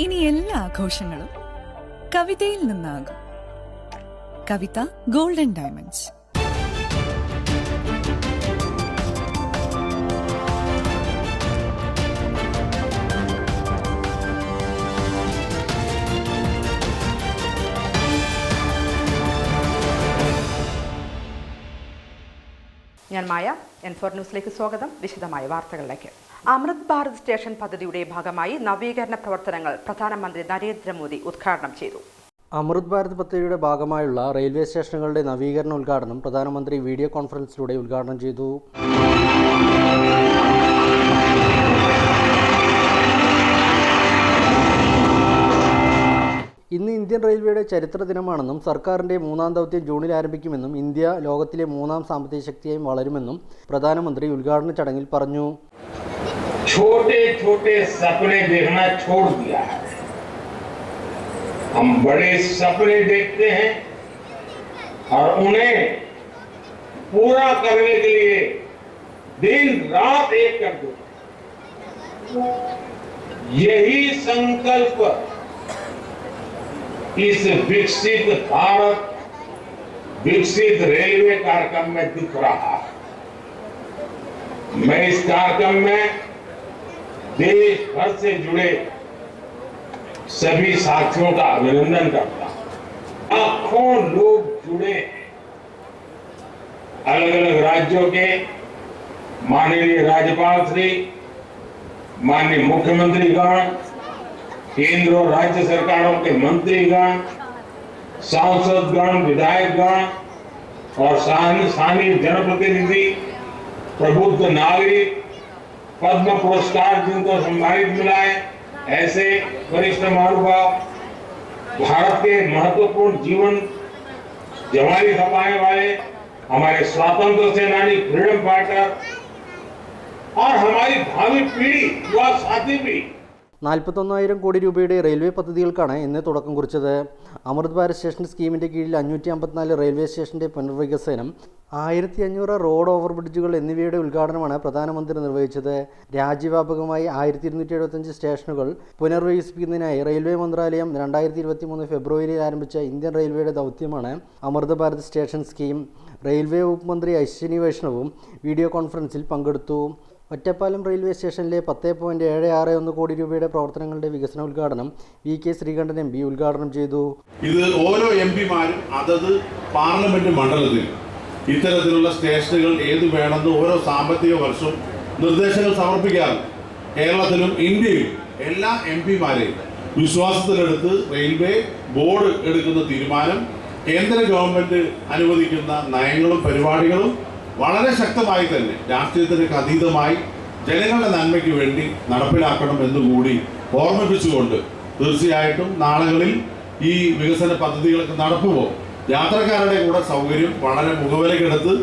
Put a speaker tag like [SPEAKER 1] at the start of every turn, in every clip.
[SPEAKER 1] ഇനി എല്ലാ ആഘോഷങ്ങളും കവിതയിൽ നിന്നാകും. കവിത ഗോൾഡൻ ഡയമണ്ട്സ്.
[SPEAKER 2] ഞാൻ മായ. N4 ന്യൂസിലേക്ക് സ്വാഗതം. വിശദമായ വാർത്തകളിലേക്ക്. അമൃത് ഭാരത് സ്റ്റേഷൻ പദ്ധതിയുടെ ഭാഗമായി നവീകരണ പ്രവർത്തനങ്ങൾ പ്രധാനമന്ത്രി നരേന്ദ്രമോദി ഉദ്ഘാടനം ചെയ്തു.
[SPEAKER 3] അമൃത് ഭാരത് പദ്ധതിയുടെ ഭാഗമായുള്ള റെയിൽവേ സ്റ്റേഷനുകളുടെ നവീകരണ ഉദ്ഘാടനം പ്രധാനമന്ത്രി വീഡിയോ കോൺഫറൻസിലൂടെ ഉദ്ഘാടനം ചെയ്തു. ഇന്ന് ഇന്ത്യൻ റെയിൽവേയുടെ ചരിത്ര ദിനമാണെന്നും സർക്കാരിൻ്റെ മൂന്നാം ദൗത്യം ജൂണിൽ ആരംഭിക്കുമെന്നും ഇന്ത്യ ലോകത്തിലെ മൂന്നാം സാമ്പത്തിക ശക്തിയായി വളരുമെന്നും പ്രധാനമന്ത്രി ഉദ്ഘാടന ചടങ്ങിൽ പറഞ്ഞു.
[SPEAKER 4] छोटे छोटे सपने देखना छोड़ दिया है. हम बड़े सपने देखते हैं और उन्हें पूरा करने के लिए दिन रात एक कर दो. यही संकल्प इस विकसित भारत विकसित रेलवे कार्यक्रम में दिख रहा है. मैं इस कार्यक्रम में देश भर से जुड़े सभी साथियों का अभिनंदन करता हूं. लाखों लोग जुड़े, अलग अलग राज्यों के माननीय राज्यपाल श्री, माननीय मुख्यमंत्रीगण, केंद्र और राज्य सरकारों के मंत्रीगण, सांसदगण, विधायकगण और स्थानीय जनप्रतिनिधि, प्रबुद्ध नागरिक, पद्म पुरस्कार जिनको सम्मानित मिला है, ऐसे वरिष्ठ महानुभाव, भारत के महत्वपूर्ण जीवन जवानी खपाने वाले हमारे स्वतंत्र सेनानी, फ्रीडम फाइटर और हमारी भावी पीढ़ी, युवा साथी भी.
[SPEAKER 3] 41,000 കോടി രൂപയുടെ റെയിൽവേ പദ്ധതികൾക്കാണ് ഇന്ന് തുടക്കം കുറിച്ചത്. അമൃത് ഭാരത് സ്റ്റേഷൻ സ്കീമിൻ്റെ കീഴിൽ 554 റെയിൽവേ സ്റ്റേഷൻ്റെ പുനർവികസനം, 1500 റോഡ് ഓവർബ്രിഡ്ജുകൾ എന്നിവയുടെ ഉദ്ഘാടനമാണ് പ്രധാനമന്ത്രി നിർവഹിച്ചത്. രാജ്യവ്യാപകമായി 1275 സ്റ്റേഷനുകൾ പുനർവികസിപ്പിക്കുന്നതിനായി റെയിൽവേ മന്ത്രാലയം 2023 ഫെബ്രുവരിയിൽ ആരംഭിച്ച ഇന്ത്യൻ റെയിൽവേയുടെ ദൗത്യമാണ് അമൃത് ഭാരത് സ്റ്റേഷൻ സ്കീം. റെയിൽവേ വകുപ്പ് മന്ത്രി അശ്വിനി വൈഷ്ണവും വീഡിയോ കോൺഫറൻസിൽ പങ്കെടുത്തു. ഒറ്റപ്പാലം റെയിൽവേ സ്റ്റേഷനിലെ 10.761 കോടി രൂപയുടെ പ്രവർത്തനങ്ങളുടെ വികസന ഉദ്ഘാടനം VK ശ്രീകണ്ഠൻ MP ഉദ്ഘാടനം ചെയ്തു.
[SPEAKER 5] ഇത് ഓരോ MP-മാരും അതത് പാർലമെന്റ് മണ്ഡലത്തിൽ ഇത്തരത്തിലുള്ള സ്റ്റേഷനുകൾ ഏത് വേണമെന്ന് ഓരോ സാമ്പത്തിക വർഷവും നിർദ്ദേശങ്ങൾ സമർപ്പിക്കാറുണ്ട്. കേരളത്തിലും ഇന്ത്യയിലും എല്ലാ MP-മാരെയും വിശ്വാസത്തിലെടുത്ത് റെയിൽവേ ബോർഡ് എടുക്കുന്ന തീരുമാനം, കേന്ദ്ര ഗവൺമെന്റ് അനുവദിക്കുന്ന നയങ്ങളും പരിപാടികളും വളരെ ശക്തമായി തന്നെ രാഷ്ട്രീയത്തിലേക്ക് അതീതമായി ജനങ്ങളുടെ നന്മയ്ക്ക് വേണ്ടി നടപ്പിലാക്കണം എന്നുകൂടി ഓർമ്മിപ്പിച്ചുകൊണ്ട് തീർച്ചയായിട്ടും നാളുകളിൽ ഈ വികസന പദ്ധതികൾക്ക് നടക്കുമ്പോൾ യാത്രക്കാരുടെ കൂടെ സൗകര്യം വളരെ മുഖവിലക്കെടുത്ത്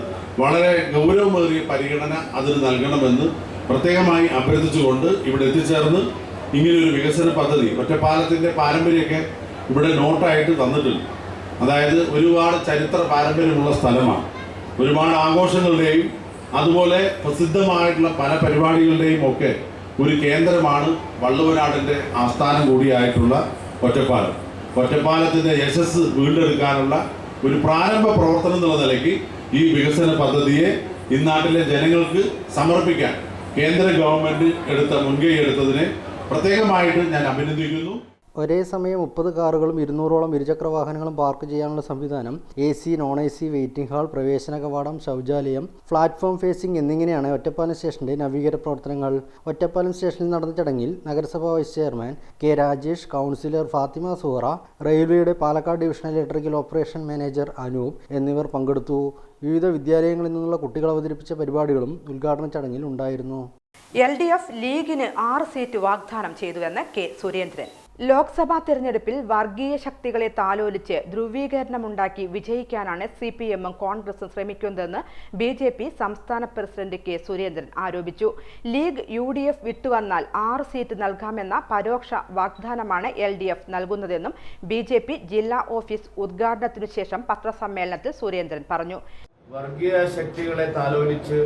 [SPEAKER 5] വളരെ ഗൗരവമേറിയ പരിഗണന അതിന് നൽകണമെന്ന് പ്രത്യേകമായി അഭ്യർത്ഥിച്ചുകൊണ്ട് ഇവിടെ എത്തിച്ചേർന്ന് ഇങ്ങനെയൊരു വികസന പദ്ധതി, ഒറ്റപ്പാലത്തിൻ്റെ പാരമ്പര്യമൊക്കെ ഇവിടെ നോട്ടായിട്ട് തന്നിട്ടുണ്ട്. അതായത് ഒരുപാട് ചരിത്ര പാരമ്പര്യമുള്ള സ്ഥലമാണ്. ഒരുപാട് ആഘോഷങ്ങളുടെയും അതുപോലെ പ്രസിദ്ധമായിട്ടുള്ള പല പരിപാടികളുടെയും ഒക്കെ ഒരു കേന്ദ്രമാണ് വള്ളുവനാടിൻ്റെ ആസ്ഥാനം കൂടിയായിട്ടുള്ള ഒറ്റപ്പാലം. ഒറ്റപ്പാലത്തിൻ്റെ യശസ് വീണ്ടെടുക്കാനുള്ള ഒരു പ്രാരംഭ പ്രവർത്തനം എന്നുള്ള നിലയ്ക്ക് ഈ വികസന പദ്ധതിയെ ഇന്നാട്ടിലെ ജനങ്ങൾക്ക് സമർപ്പിക്കാൻ കേന്ദ്ര ഗവൺമെൻറ് എടുത്ത മുൻകൈ എടുത്തതിനെ പ്രത്യേകമായിട്ട് ഞാൻ അഭിനന്ദിക്കുന്നു.
[SPEAKER 3] ഒരേ സമയം 30 കാറുകളും 200ഓളം ഇരുചക്ര വാഹനങ്ങളും പാർക്ക് ചെയ്യാനുള്ള സംവിധാനം, AC, non AC, waiting hall, പ്രവേശന കവാടം, ശൗചാലയം, പ്ലാറ്റ്ഫോം ഫേസിംഗ് എന്നിങ്ങനെയാണ് ഒറ്റപ്പാലം സ്റ്റേഷന്റെ നവീകരണ പ്രവർത്തനങ്ങൾ. ഒറ്റപ്പാലം സ്റ്റേഷനിൽ നടന്ന ചടങ്ങിൽ നഗരസഭാ vice chairman K. Rajesh, councillor Fathima Suhara, റെയിൽവേയുടെ Palakkad divisional electrical operation manager Anoop എന്നിവർ പങ്കെടുത്തു. വിവിധ വിദ്യാലയങ്ങളിൽ നിന്നുള്ള കുട്ടികൾ അവതരിപ്പിച്ച പരിപാടികളും ഉദ്ഘാടന ചടങ്ങിൽ ഉണ്ടായിരുന്നു.
[SPEAKER 2] LDF ലീഗിന് 6 സീറ്റ് വാഗ്ദാനം ചെയ്തുവെന്ന് K. സുരേന്ദ്രൻ. ലോക്സഭാ തെരഞ്ഞെടുപ്പിൽ വർഗീയ ശക്തികളെ താലോലിച്ച് ധ്രുവീകരണമുണ്ടാക്കി വിജയിക്കാനാണ് CPM-ഉം കോൺഗ്രസും ശ്രമിക്കുന്നതെന്ന് BJP സംസ്ഥാന പ്രസിഡന്റ് K. സുരേന്ദ്രൻ ആരോപിച്ചു. ലീഗ് UDF വിട്ടുവന്നാൽ 6 സീറ്റ് നൽകാമെന്ന പരോക്ഷ വാഗ്ദാനമാണ് LDF നൽകുന്നതെന്നും BJP ജില്ലാ ഓഫീസ് ഉദ്ഘാടനത്തിനു ശേഷം പത്രസമ്മേളനത്തിൽ സുരേന്ദ്രൻ പറഞ്ഞു.
[SPEAKER 6] വർഗീയ ശക്തികളെ താലോലിച്ച്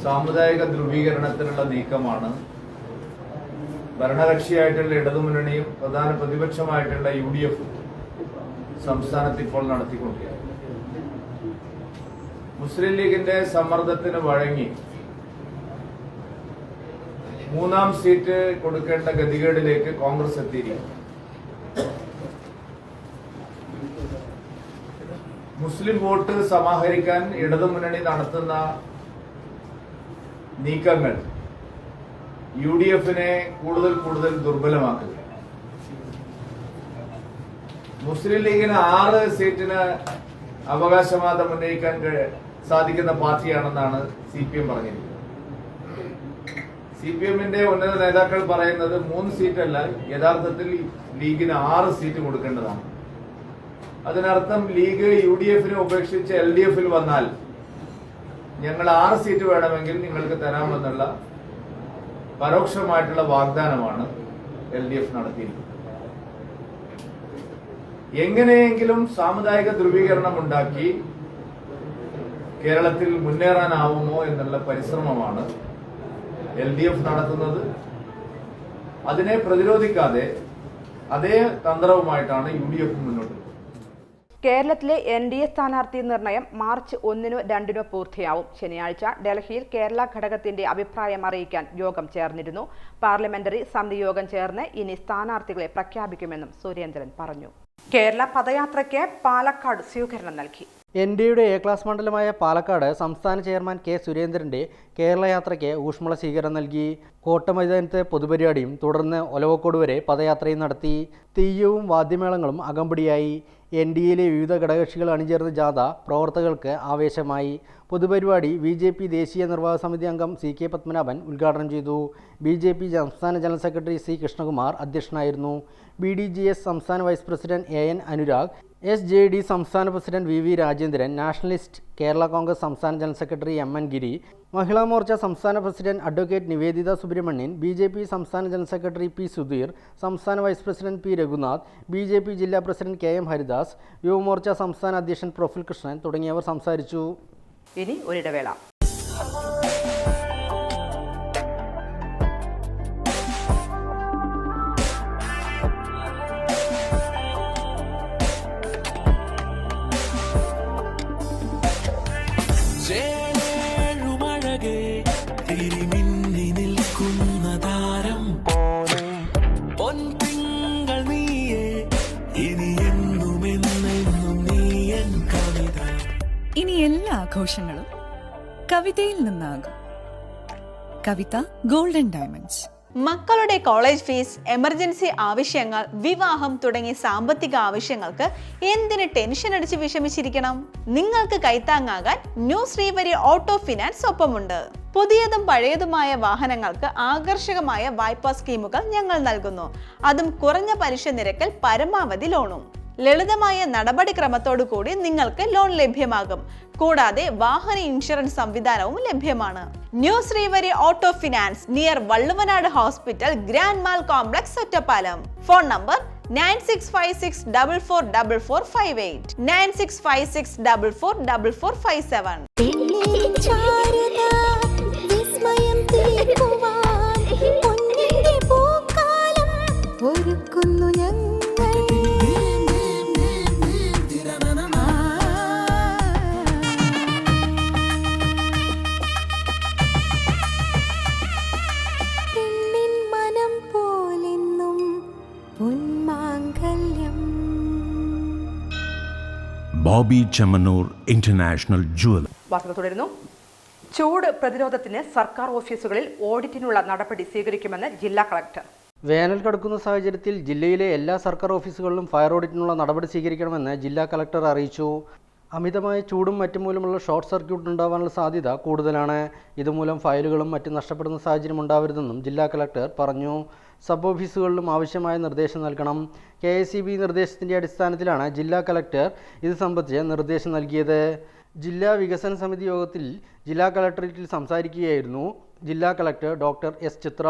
[SPEAKER 6] സാമുദായിക ധ്രുവീകരണത്തിനുള്ള നീക്കമാണ് ഭരണകക്ഷിയായിട്ടുള്ള ഇടതുമുന്നണിയും പ്രധാന പ്രതിപക്ഷമായിട്ടുള്ള UDF സംസ്ഥാനത്ത് ഇപ്പോൾ നടത്തിക്കൊണ്ടിരിക്കുന്നത്. മുസ്ലിം ലീഗിന്റെ സമ്മർദ്ദത്തിന് വഴങ്ങി 3-ാം സീറ്റ് കൊടുക്കേണ്ട ഗതികേടിലേക്ക് കോൺഗ്രസ് എത്തിയിരിക്കുന്നു. മുസ്ലിം വോട്ട് സമാഹരിക്കാൻ ഇടതുമുന്നണി നടത്തുന്ന നീക്കങ്ങൾ UDF-നെ കൂടുതൽ ദുർബലമാക്കുക. മുസ്ലിം ലീഗിന് 6 സീറ്റിന് അവകാശവാദം ഉന്നയിക്കാൻ സാധിക്കുന്ന പാർട്ടിയാണെന്നാണ് CPM പറഞ്ഞിരിക്കുന്നത്. CPM-ന്റെ ഉന്നത നേതാക്കൾ പറയുന്നത് 3 സീറ്റല്ല, യഥാർത്ഥത്തിൽ ലീഗിന് 6 സീറ്റ് കൊടുക്കേണ്ടതാണ്. അതിനർത്ഥം ലീഗ് UDF-നെ ഉപേക്ഷിച്ച് LDF-ൽ വന്നാൽ ഞങ്ങൾ 6 സീറ്റ് വേണമെങ്കിൽ നിങ്ങൾക്ക് തരാമെന്നുള്ള പരോക്ഷമായിട്ടുള്ള വാഗ്ദാനമാണ് LDF നടത്തിയിരിക്കുന്നത്. എങ്ങനെയെങ്കിലും സാമുദായിക ധ്രുവീകരണം ഉണ്ടാക്കി കേരളത്തിൽ മുന്നേറാനാവുമോ എന്നുള്ള പരിശ്രമമാണ് LDF നടത്തുന്നത്. അതിനെ പ്രതിരോധിക്കാതെ അതേ തന്ത്രവുമായിട്ടാണ് UDF മുന്നോട്ട്.
[SPEAKER 2] കേരളത്തിലെ NDA സ്ഥാനാർത്ഥി നിർണയം മാർച്ച് 1-നോ 2-നോ പൂർത്തിയാവും. ശനിയാഴ്ച ഡൽഹിയിൽ കേരള ഘടകത്തിന്റെ അഭിപ്രായം അറിയിക്കാൻ യോഗം ചേർന്നിരുന്നു. പാർലമെന്ററി സമിതി യോഗം ചേർന്ന് ഇനി സ്ഥാനാർത്ഥികളെ പ്രഖ്യാപിക്കുമെന്നും സുരേന്ദ്രൻ പറഞ്ഞു. കേരള പദയാത്രയ്ക്ക് പാലക്കാട് സ്വീകരണം നൽകി.
[SPEAKER 3] NDAയുടെ A ക്ലാസ് മണ്ഡലമായ പാലക്കാട് സംസ്ഥാന ചെയർമാൻ K സുരേന്ദ്രന്റെ കേരള യാത്രയ്ക്ക് ഊഷ്മള സ്വീകരണം നൽകി. കോട്ടമൈതാനത്ത് പൊതുപരിപാടിയും തുടർന്ന് ഒലവക്കോട് വരെ പദയാത്രയും നടത്തി. തെയ്യവും വാദ്യമേളങ്ങളും അകമ്പടിയായി. NDAയിലെ വിവിധ ഘടകകക്ഷികൾ അണിചേർന്ന ജാഥ പ്രവർത്തകർക്ക് ആവേശമായി. പൊതുപരിപാടി BJP ദേശീയ നിർവാഹക സമിതി അംഗം CK പത്മനാഭൻ ഉദ്ഘാടനം ചെയ്തു. BJP സംസ്ഥാന ജനറൽ സെക്രട്ടറി C കൃഷ്ണകുമാർ അധ്യക്ഷനായിരുന്നു. BDGS സംസ്ഥാന vice president AN Anurag, SJD സംസ്ഥാന president VV Rajendran, Nationalist Kerala Congress സംസ്ഥാന general secretary MN Giri, Mahila Morcha സംസ്ഥാന president advocate Nivedita Subramanian, BJP സംസ്ഥാന ജനറൽ സെക്രട്ടറി P സുധീർ, സംസ്ഥാന vice president P Raghunath, BJP ജില്ലാ പ്രസിഡന്റ് KM ഹരിദാസ്, യുവമോർച്ച സംസ്ഥാന അധ്യക്ഷൻ പ്രഫുൽ കൃഷ്ണൻ തുടങ്ങിയവർ സംസാരിച്ചു.
[SPEAKER 2] ഇനി ഒരിടവേള.
[SPEAKER 1] ഇനി എല്ലാ ആഘോഷങ്ങളും കവിതയിൽ നിന്നാകും. കവിത ഗോൾഡൻ ഡയമണ്ട്സ്.
[SPEAKER 7] മക്കളുടെ കോളേജ് ഫീസ്, എമർജൻസി ആവശ്യങ്ങൾ, വിവാഹം തുടങ്ങിയ സാമ്പത്തിക ആവശ്യങ്ങൾക്ക് എന്തിന് ടെൻഷൻ അടിച്ച് വിഷമിച്ചിരിക്കണം? നിങ്ങൾക്ക് കൈത്താങ്ങാകാൻ ന്യൂ ശ്രീവരി ഓട്ടോ ഫിനാൻസ് ഒപ്പമുണ്ട്. പുതിയതും പഴയതുമായ വാഹനങ്ങൾക്ക് ആകർഷകമായ വായ്പാ സ്കീമുകൾ ഞങ്ങൾ നൽകുന്നു. അതും കുറഞ്ഞ പലിശ നിരക്കിൽ പരമാവധി ലോണും. ലളിതമായ നടപടിക്രമത്തോടു കൂടി നിങ്ങൾക്ക് ലോൺ ലഭ്യമാകും. കൂടാതെ വാഹന ഇൻഷുറൻസ് സംവിധാനവും ലഭ്യമാണ്. New Srivari auto finance, near Valluvanad hospital, grand mall complex, Ottapalam. Phone number 9656444458, 9656444457.
[SPEAKER 8] Bobby Chemmanur international jeweller.
[SPEAKER 2] വാർത്ത തുടരുന്നു. ചൂട് പ്രതിരോധത്തിന് സർക്കാർ ഓഫീസുകളിൽ ഓഡിറ്റിനുള്ള നടപടി സ്വീകരിക്കുമെന്ന് ജില്ലാ കളക്ടർ.
[SPEAKER 3] വേനൽ കടക്കുന്ന സാഹചര്യത്തിൽ ജില്ലയിലെ എല്ലാ സർക്കാർ ഓഫീസുകളിലും ഫയർ ഓഡിറ്റിനുള്ള നടപടി സ്വീകരിക്കണമെന്ന് ജില്ലാ കളക്ടർ അറിയിച്ചു. അമിതമായ ചൂടും മറ്റും മൂലമുള്ള ഷോർട്ട് സർക്യൂട്ട് ഉണ്ടാവാനുള്ള സാധ്യത കൂടുതലാണ്. ഇതുമൂലം ഫയലുകളും മറ്റും നഷ്ടപ്പെടുന്ന സാഹചര്യം ഉണ്ടാവരുതെന്നും ജില്ലാ കളക്ടർ പറഞ്ഞു. സബ് ഓഫീസുകളിലും ആവശ്യമായ നിർദ്ദേശം നൽകണം. KICB നിർദ്ദേശത്തിൻ്റെ അടിസ്ഥാനത്തിലാണ് ജില്ലാ കളക്ടർ ഇത് സംബന്ധിച്ച് നിർദ്ദേശം നൽകിയത്. ജില്ലാ വികസന സമിതി യോഗത്തിൽ ജില്ലാ കളക്ടറേറ്റിൽ സംസാരിക്കുകയായിരുന്നു ജില്ലാ collector doctor S Chitra.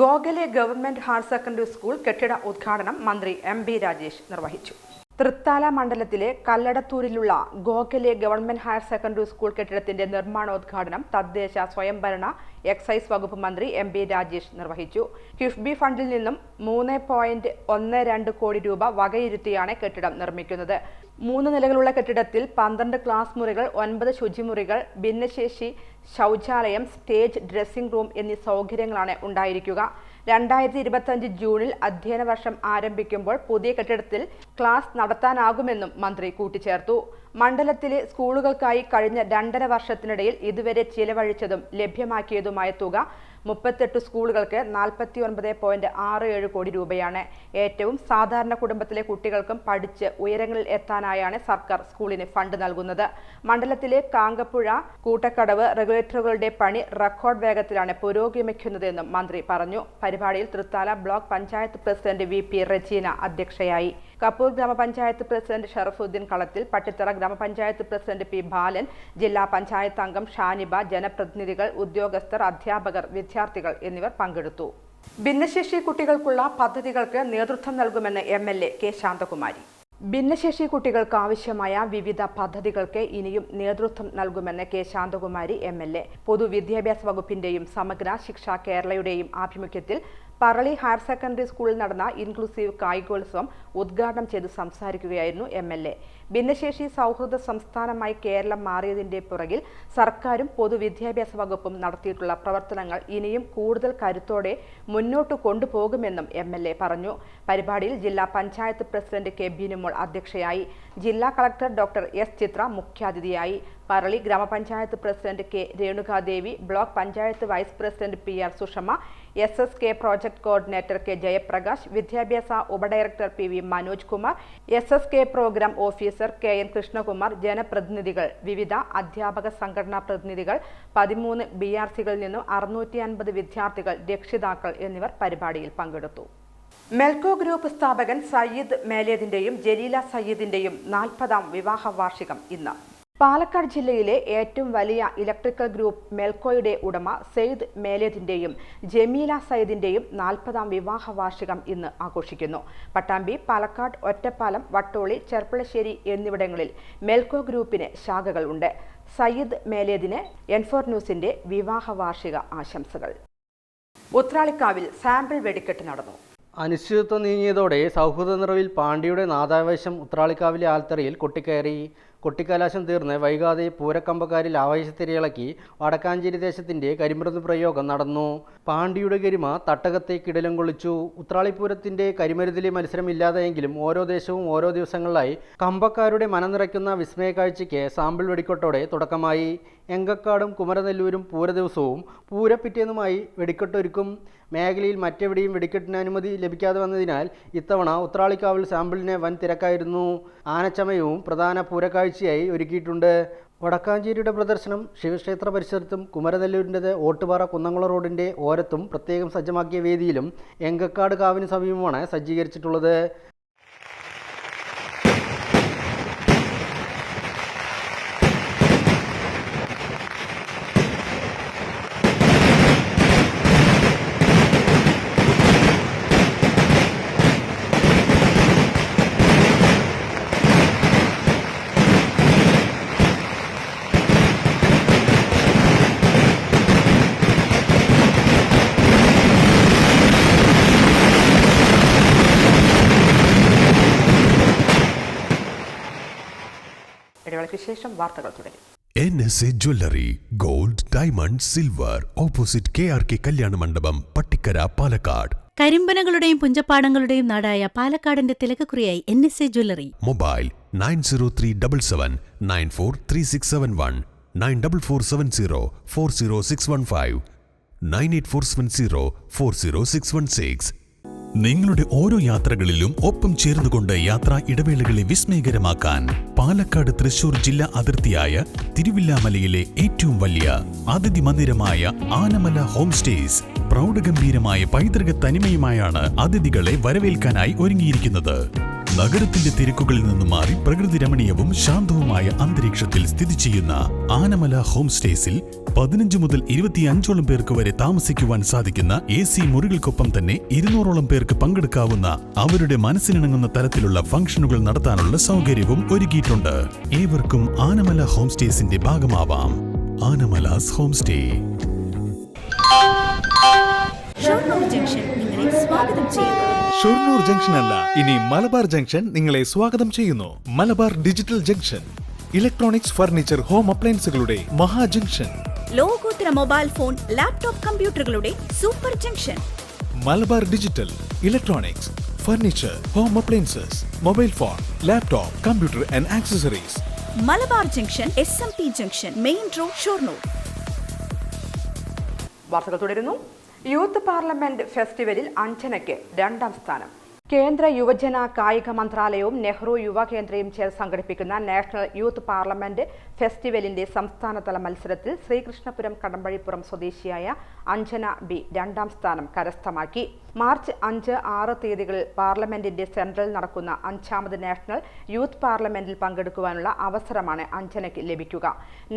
[SPEAKER 2] Gokhale government higher secondary school കെട്ടിട ഉദ്ഘാടനം മന്ത്രി MB രാജേഷ് നിർവഹിച്ചു. തൃത്താല മണ്ഡലത്തിലെ കല്ലടത്തൂരിലുള്ള Gokhale government higher secondary school കെട്ടിടത്തിന്റെ നിർമ്മാണോദ്ഘാടനം തദ്ദേശ സ്വയംഭരണ എക്സൈസ് വകുപ്പ് മന്ത്രി എം.പി. രാജേഷ് നിർവഹിച്ചു. കിഫ്ബി ഫണ്ടിൽ നിന്നും 3.12 കോടി രൂപ വകയിരുത്തിയാണ് കെട്ടിടം നിർമ്മിക്കുന്നത്. 3 നിലകളുള്ള കെട്ടിടത്തിൽ 12 ക്ലാസ് മുറികൾ, 9 ശുചിമുറികൾ, ഭിന്നശേഷി ശൗചാലയം, സ്റ്റേജ്, ഡ്രസ്സിംഗ് റൂം എന്നീ സൗകര്യങ്ങളാണ് ഉണ്ടായിരിക്കുക. 2025 ജൂണിൽ അധ്യയന വർഷം ആരംഭിക്കുമ്പോൾ പുതിയ കെട്ടിടത്തിൽ ക്ലാസ് നടത്താനാകുമെന്നും മന്ത്രി കൂട്ടിച്ചേർത്തു. മണ്ഡലത്തിലെ സ്കൂളുകൾക്കായി കഴിഞ്ഞ 2.5 വർഷത്തിനിടയിൽ ഇതുവരെ ചിലവഴിച്ചതും ലഭ്യമാക്കിയതുമായ തുക 38 സ്കൂളുകൾക്ക് 49.67 കോടി രൂപയാണ്. ഏറ്റവും സാധാരണ കുടുംബത്തിലെ കുട്ടികൾക്കും പഠിച്ച് ഉയരങ്ങളിൽ എത്താനായാണ് സർക്കാർ സ്കൂളിന് ഫണ്ട് നൽകുന്നത്. മണ്ഡലത്തിലെ കാങ്കപ്പുഴ, കൂട്ടക്കടവ് റെഗുലേറ്ററുകളുടെ പണി റെക്കോർഡ് വേഗത്തിലാണ് പുരോഗമിക്കുന്നതെന്നും മന്ത്രി പറഞ്ഞു. പരിപാടിയിൽ Thrithala block panchayat president VP Rejeena അധ്യക്ഷയായി. കപ്പൂർ ഗ്രാമപഞ്ചായത്ത് പ്രസിഡന്റ് ഷറഫുദ്ദീൻ കളത്തിൽ, പട്ടിത്തറ ഗ്രാമപഞ്ചായത്ത് പ്രസിഡന്റ് P. ബാലൻ, ജില്ലാ പഞ്ചായത്ത് അംഗം ഷാനിബ, ജനപ്രതിനിധികൾ, ഉദ്യോഗസ്ഥർ, അധ്യാപകർ, വിദ്യാർത്ഥികൾ എന്നിവർ പങ്കെടുത്തു. ഭിന്നശേഷി കുട്ടികൾക്കുള്ള പദ്ധതികൾക്ക് നേതൃത്വം നൽകുമെന്ന് MLA കെ ശാന്തകുമാരി. ഭിന്നശേഷി കുട്ടികൾക്ക് ആവശ്യമായ വിവിധ പദ്ധതികൾക്ക് ഇനിയും നേതൃത്വം നൽകുമെന്ന് കെ ശാന്തകുമാരി MLA. പൊതുവിദ്യാഭ്യാസ വകുപ്പിന്റെയും സമഗ്ര ശിക്ഷ കേരളയുടെയും ആഭിമുഖ്യത്തിൽ പറളി ഹയർ സെക്കൻഡറി സ്കൂളിൽ നടന്ന ഇൻക്ലൂസീവ് കായികോത്സവം ഉദ്ഘാടനം ചെയ്ത് സംസാരിക്കുകയായിരുന്നു MLA. ഭിന്നശേഷി സൗഹൃദ സംസ്ഥാനമായി കേരളം മാറിയതിന്റെ പുറകിൽ സർക്കാരും പൊതുവിദ്യാഭ്യാസ വകുപ്പും നടത്തിയിട്ടുള്ള പ്രവർത്തനങ്ങൾ ഇനിയും കൂടുതൽ കരുത്തോടെ മുന്നോട്ട് കൊണ്ടുപോകുമെന്നും MLA പറഞ്ഞു. പരിപാടിയിൽ ജില്ലാ പഞ്ചായത്ത് പ്രസിഡന്റ് കെ ബിനുമോൾ അധ്യക്ഷയായി. ജില്ലാ കളക്ടർ ഡോക്ടർ S. ചിത്ര മുഖ്യാതിഥിയായി. Parali grama panchayat president K Renukadevi, block panchayat vice president PR Sushama, SSK project coordinator K Jayaprakash, വിദ്യാഭ്യാസ ഉപഡയറക്ടർ PV Manoj Kumar, SSK programme officer KN Krishnakumar, ജനപ്രതിനിധികൾ, വിവിധ അധ്യാപക സംഘടനാ പ്രതിനിധികൾ, 13 BRCകളിൽ നിന്നും 650 വിദ്യാർത്ഥികൾ, രക്ഷിതാക്കൾ എന്നിവർ പരിപാടിയിൽ പങ്കെടുത്തു. മെൽക്കോ ഗ്രൂപ്പ് സ്ഥാപകൻ സയ്യിദ് മേലേതിന്റെയും ജലീല സയ്യിദിന്റെയും 40ാം വിവാഹ വാർഷികം ഇന്ന്. പാലക്കാട് ജില്ലയിലെ ഏറ്റവും വലിയ ഇലക്ട്രിക്കൽ ഗ്രൂപ്പ് മെൽക്കോയുടെ ഉടമ സെയ്ദ് മേലേതിന്റെയും ജമീല സയ്യിദിന്റെയും 40ാം വിവാഹ വാർഷികം ഇന്ന് ആഘോഷിക്കുന്നു. പട്ടാമ്പി, പാലക്കാട്, ഒറ്റപ്പാലം, വട്ടോളി, ചെർപ്പളശ്ശേരി എന്നിവിടങ്ങളിൽ മെൽക്കോ ഗ്രൂപ്പിന് ശാഖകൾ ഉണ്ട്. സയ്യിദ് മേലേതിന് N4 ന്യൂസിന്റെ വിവാഹ വാർഷിക ആശംസകൾ. ഉത്രാളിക്കാവിൽ സാമ്പിൾ വെടിക്കെട്ട് നടന്നു.
[SPEAKER 3] അനിശ്ചിതത്വം നീങ്ങിയതോടെ സൗഹൃദ നിറവിൽ പാണ്ഡ്യയുടെ നാദാവേശം ഉത്രാളിക്കാവിലെ ആൽത്തറയിൽ കൊട്ടിക്കയറി. കൊട്ടിക്കലാശം തീർന്ന് വൈകാതെ പൂരക്കമ്പക്കാരിൽ ആവേശത്തിരയിളക്കി വടക്കാഞ്ചേരി ദേശത്തിൻ്റെ കരിമരുന്ന് പ്രയോഗം നടന്നു. പാണ്ഡ്യയുടെ ഗരിമ തട്ടകത്തെ കിടിലം കൊള്ളിച്ചു. ഉത്രാളിപ്പൂരത്തിൻ്റെ കരിമരുതിലെ മത്സരമില്ലാതെയെങ്കിലും ഓരോ ദേശവും ഓരോ ദിവസങ്ങളിലായി കമ്പക്കാരുടെ മനനിറയ്ക്കുന്ന വിസ്മയ കാഴ്ചയ്ക്ക് സാമ്പിൾ വെടിക്കെട്ടോടെ തുടക്കമായി. എങ്കക്കാടും കുമരനെല്ലൂരും പൂരദിവസവും പൂരപ്പിറ്റേന്നുമായി വെടിക്കെട്ടൊരുക്കും. മേഖലയിൽ മറ്റെവിടെയും വെടിക്കെട്ടിന് അനുമതി ലഭിക്കാതെ വന്നതിനാൽ ഇത്തവണ ഉത്രാളിക്കാവിൽ സാമ്പിളിന് വൻ തിരക്കായിരുന്നു. ആനച്ചമയവും പ്രധാന പൂരക്കാഴ്ചയായി ഒരുക്കിയിട്ടുണ്ട്. വടക്കാഞ്ചേരിയുടെ പ്രദർശനം ശിവക്ഷേത്ര പരിസരത്തും കുമരനെല്ലൂരിൻ്റെത് ഓട്ടുപാറ കുന്നംകുളം റോഡിൻ്റെ ഓരത്തും പ്രത്യേകം സജ്ജമാക്കിയ വേദിയിലും എങ്കക്കാട് കാവിന് സമീപമാണ് സജ്ജീകരിച്ചിട്ടുള്ളത്.
[SPEAKER 2] ഇടവേളയ്ക്ക് ശേഷം വാർത്തകൾ തുടരും.
[SPEAKER 8] NSA jewellery, gold, diamond, silver, opposite KRK കല്യാണ മണ്ഡപം, പട്ടിക്കര, പാലക്കാട്.
[SPEAKER 9] കരിമ്പനകളുടെയും പുഞ്ചപ്പാടങ്ങളുടെയും നാടായ പാലക്കാടിന്റെ തിലകക്കുറിയായി NSA ജ്വല്ലറി.
[SPEAKER 8] മൊബൈൽ 903779 943671 94470 40615 98470 40616. നിങ്ങളുടെ ഓരോ യാത്രകളിലും ഒപ്പം ചേർന്നുകൊണ്ട് യാത്രാ ഇടവേളകളെ വിസ്മയകരമാക്കാൻ പാലക്കാട് തൃശൂർ ജില്ലാ അതിർത്തിയായ തിരുവില്ലാമലയിലെ ഏറ്റവും വലിയ അതിഥി മന്ദിരമായ ആനമല ഹോം സ്റ്റേസ് പ്രൗഢഗംഭീരമായ പൈതൃക തനിമയുമായാണ് അതിഥികളെ വരവേൽക്കാനായി ഒരുങ്ങിയിരിക്കുന്നത്. നഗരത്തിന്റെ തിരക്കുകളിൽ നിന്ന് മാറി പ്രകൃതി രമണീയവും ശാന്തവുമായ അന്തരീക്ഷത്തിൽ സ്ഥിതി ചെയ്യുന്ന ആനമല ഹോം സ്റ്റേസിൽ 15 മുതൽ 25ഓളം പേർക്ക് വരെ താമസിക്കുവാൻ സാധിക്കുന്ന AC മുറികൾക്കൊപ്പം തന്നെ 200ഓളം പേർക്ക് പങ്കെടുക്കാവുന്ന അവരുടെ മനസ്സിനിണങ്ങുന്ന തരത്തിലുള്ള ഫംഗ്ഷനുകൾ നടത്താനുള്ള സൗകര്യവും ഒരുക്കിയിട്ടുണ്ട്. ഏവർക്കും ആനമല ഹോം സ്റ്റേസിന്റെ ഭാഗമാവാം. Anamalas home stay.
[SPEAKER 10] Shoranur junction അല്ല, ഇനി മലബാർ ജംഗ്ഷൻ നിങ്ങളെ സ്വാഗതം ചെയ്യുന്നു. Malabar digital junction, electronics, furniture, home അപ്ലയൻസുകളുടെ മഹാ ജംഗ്ഷൻ.
[SPEAKER 9] ലോകോത്തര മൊബൈൽ ഫോൺ, ലാപ്ടോപ്പ്, കമ്പ്യൂട്ടറുകളുടെ super junction.
[SPEAKER 10] Malabar digital, electronics, furniture, home appliances, mobile phone, laptop, computer and accessories.
[SPEAKER 9] Malabar junction, SMP junction, main road, Shoranur.
[SPEAKER 2] വാർത്തകൾ തുടരുന്നു. യൂത്ത് പാർലമെന്റ് ഫെസ്റ്റിവലിൽ അഞ്ജനയ്ക്ക് 2ാം സ്ഥാനം. കേന്ദ്ര യുവജന കായിക മന്ത്രാലയവും നെഹ്റു യുവ കേന്ദ്രയും ചേർന്ന് സംഘടിപ്പിക്കുന്ന നാഷണൽ യൂത്ത് പാർലമെന്റ് ഫെസ്റ്റിവലിന്റെ സംസ്ഥാനതല മത്സരത്തിൽ ശ്രീകൃഷ്ണപുരം കടമ്പഴിപ്പുറം സ്വദേശിയായ അഞ്ജന ബി 2ാം സ്ഥാനം കരസ്ഥമാക്കി. മാർച്ച് 5, 6 തീയതികളിൽ പാർലമെന്റിന്റെ സെൻട്രൽ നടക്കുന്ന 5ാമത് നാഷണൽ യൂത്ത് പാർലമെന്റിൽ പങ്കെടുക്കുവാനുള്ള അവസരമാണ് അഞ്ജനയ്ക്ക് ലഭിക്കുക.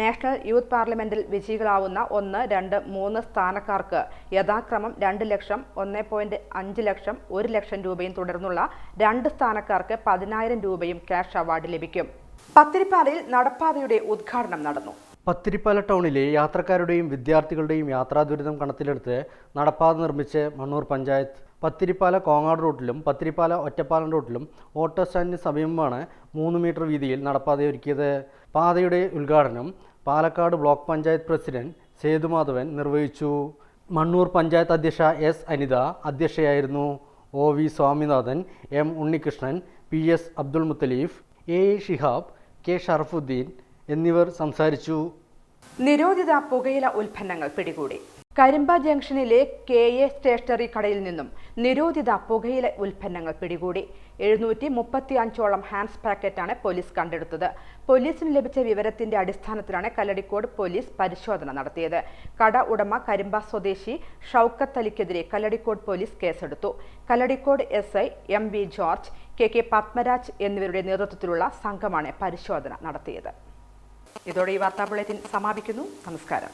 [SPEAKER 2] നാഷണൽ യൂത്ത് പാർലമെന്റിൽ വിജയികളാവുന്ന 1, 2, 3 സ്ഥാനക്കാർക്ക് യഥാക്രമം 2 ലക്ഷം, 1.5 ലക്ഷം, 1 ലക്ഷം രൂപയും തുടർന്നുള്ള 2 സ്ഥാനക്കാർക്ക് 10,000 രൂപയും ക്യാഷ് അവാർഡ് ലഭിക്കും. പത്തിരിപ്പാലയിൽ നടപ്പാതയുടെ ഉദ്ഘാടനം നടന്നു.
[SPEAKER 3] പത്തിരിപ്പാല ടൗണിലെ യാത്രക്കാരുടെയും വിദ്യാർത്ഥികളുടെയും യാത്രാ ദുരിതം കണക്കിലെടുത്ത് നടപ്പാത നിർമ്മിച്ച് മണ്ണൂർ പഞ്ചായത്ത്. പത്തിരിപ്പാല കോങ്ങാട് റൂട്ടിലും പത്തിരിപ്പാല ഒറ്റപ്പാലം റൂട്ടിലും ഓട്ടോ സ്റ്റാൻഡിന് സമീപമാണ് 3 മീറ്റർ വീതിയിൽ നടപ്പാതയൊരുക്കിയത്. പാതയുടെ ഉദ്ഘാടനം പാലക്കാട് ബ്ലോക്ക് പഞ്ചായത്ത് പ്രസിഡന്റ് സേതുമാധവൻ നിർവഹിച്ചു. മണ്ണൂർ പഞ്ചായത്ത് അധ്യക്ഷ S. Anitha അധ്യക്ഷയായിരുന്നു. OV Swaminathan, M. Unnikrishnan, PS. Abdul Muthaleef, A. Shihab, K. Sharafuddin എന്നിവർ സംസാരിച്ചു.
[SPEAKER 2] നിരോധിത പുകയില ഉൽപ്പന്നങ്ങൾ പിടികൂടി. കരിമ്പ ജംഗ്ഷനിലെ KA സ്റ്റേഷനറി കടയിൽ നിന്നും നിരോധിത പുകയില ഉൽപ്പന്നങ്ങൾ പിടികൂടി. 735ഓളം ഹാൻഡ്സ് പാക്കറ്റാണ് പോലീസ് കണ്ടെടുത്തത്. പോലീസിന് ലഭിച്ച വിവരത്തിന്റെ അടിസ്ഥാനത്തിലാണ് കല്ലടിക്കോട് പോലീസ് പരിശോധന നടത്തിയത്. കട ഉടമ കരിമ്പ സ്വദേശി ഷൗക്കത്ത് അലിക്കെതിരെ കല്ലടിക്കോട് പോലീസ് കേസെടുത്തു. Kalladikode SI MV George, KK Padmaraj എന്നിവരുടെ നേതൃത്വത്തിലുള്ള സംഘമാണ് പരിശോധന നടത്തിയത്. ഇതോടെ ഈ വാർത്താ ബുള്ളറ്റിൻ സമാപിക്കുന്നു. നമസ്കാരം.